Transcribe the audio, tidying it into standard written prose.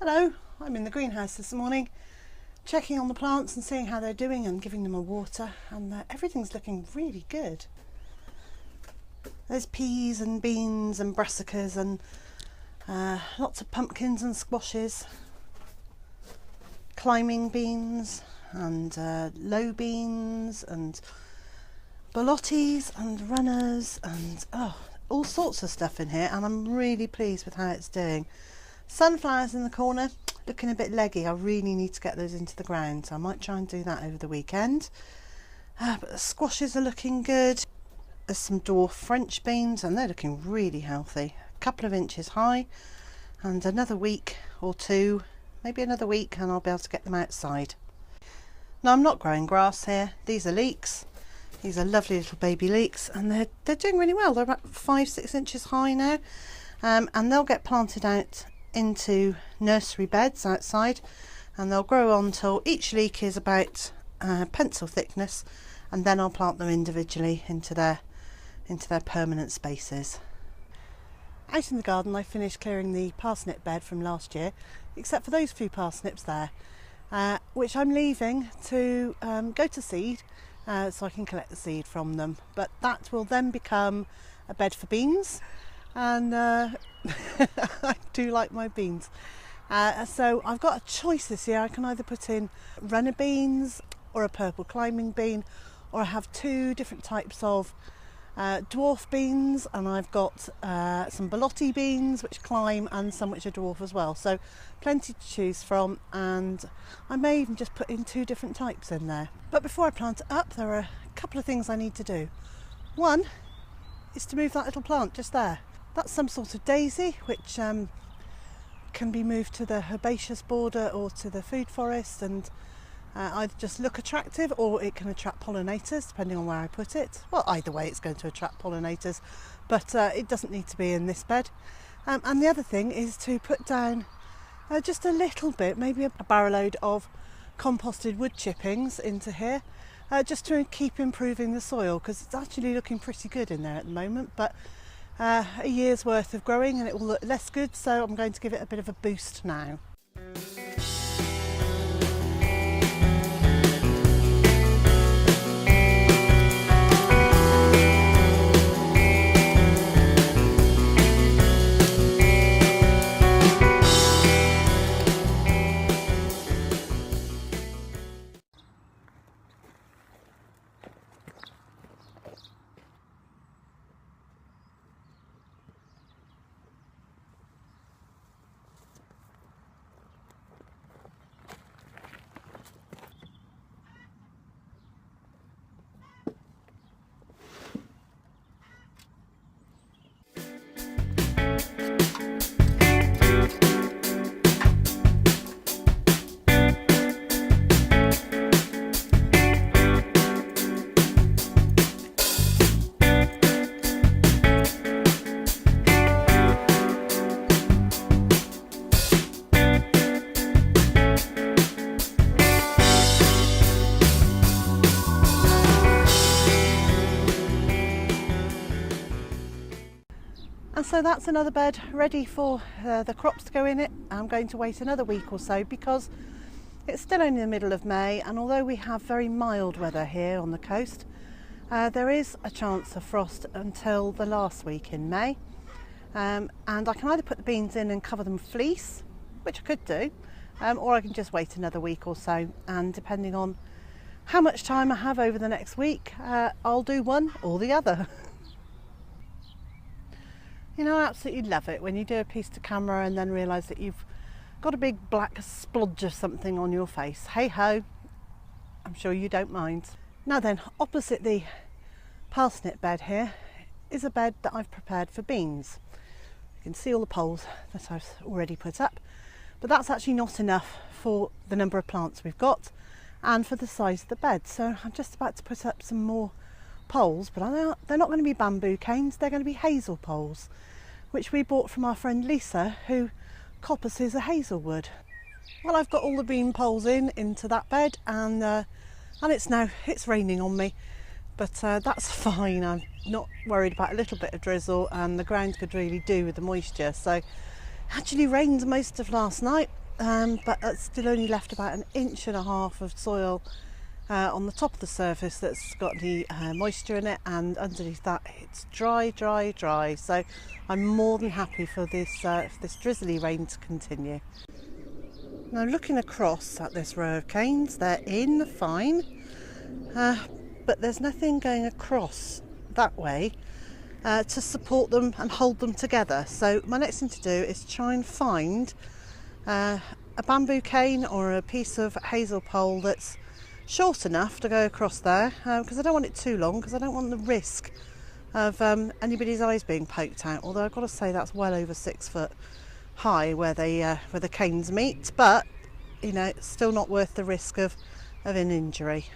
Hello, I'm in the greenhouse this morning, checking on the plants and seeing how they're doing and giving them a water, and everything's looking really good. There's peas and beans and brassicas and lots of pumpkins and squashes, climbing beans and low beans and borlottis and runners and all sorts of stuff in here, and I'm really pleased with how it's doing. Sunflowers in the corner looking a bit leggy. I really need to get those into the ground, so I might try and do that over the weekend. But the squashes are looking good. There's some dwarf French beans and they're looking really healthy, a couple of inches high, and another week or two, maybe another week, and I'll be able to get them outside. Now, I'm not growing grass here. These are leeks. These are lovely little baby leeks, and they're doing really well. They're about 5-6 inches high now, and they'll get planted out into nursery beds outside, and they'll grow on till each leek is about pencil thickness, and then I'll plant them individually into their permanent spaces. Out in the garden, I finished clearing the parsnip bed from last year, except for those few parsnips there, which I'm leaving to go to seed, so I can collect the seed from them. But that will then become a bed for beans, and I do like my beans. So I've got a choice this year. I can either put in runner beans or a purple climbing bean, or I have two different types of dwarf beans, and I've got some borlotti beans which climb and some which are dwarf as well, so plenty to choose from, and I may even just put in two different types in there. But before I plant it up, there are a couple of things I need to do. One is to move that little plant just there. That's some sort of daisy which can be moved to the herbaceous border or to the food forest, and either just look attractive or it can attract pollinators depending on where I put it. Well, either way it's going to attract pollinators, but it doesn't need to be in this bed. And the other thing is to put down just a little bit, maybe a barrow load of composted wood chippings into here, just to keep improving the soil, because it's actually looking pretty good in there at the moment, but a year's worth of growing and it will look less good, so I'm going to give it a bit of a boost now. And so that's another bed ready for the crops to go in it. I'm going to wait another week or so because it's still only the middle of May, and although we have very mild weather here on the coast, there is a chance of frost until the last week in May. And I can either put the beans in and cover them with fleece, which I could do, or I can just wait another week or so, and depending on how much time I have over the next week, I'll do one or the other. You know, I absolutely love it when you do a piece to camera and then realise that you've got a big black splodge of something on your face. Hey ho, I'm sure you don't mind. Now then, opposite the parsnip bed here is a bed that I've prepared for beans. You can see all the poles that I've already put up, but that's actually not enough for the number of plants we've got and for the size of the bed. So I'm just about to put up some more poles, but they're not going to be bamboo canes, they're going to be hazel poles, which we bought from our friend Lisa, who coppices a hazelwood. Well, I've got all the bean poles into that bed, and it's raining on me, but that's fine. I'm not worried about a little bit of drizzle, and the ground could really do with the moisture. So it actually rained most of last night, but it's still only left about 1.5 inches of soil on the top of the surface that's got the moisture in it, and underneath that it's dry. So I'm more than happy for this drizzly rain to continue. Now, looking across at this row of canes, they're in fine, but there's nothing going across that way to support them and hold them together. So my next thing to do is try and find a bamboo cane or a piece of hazel pole that's short enough to go across there, because I don't want it too long, because I don't want the risk of anybody's eyes being poked out, although I've got to say that's well over 6 foot high where the canes meet, but you know, it's still not worth the risk of an injury.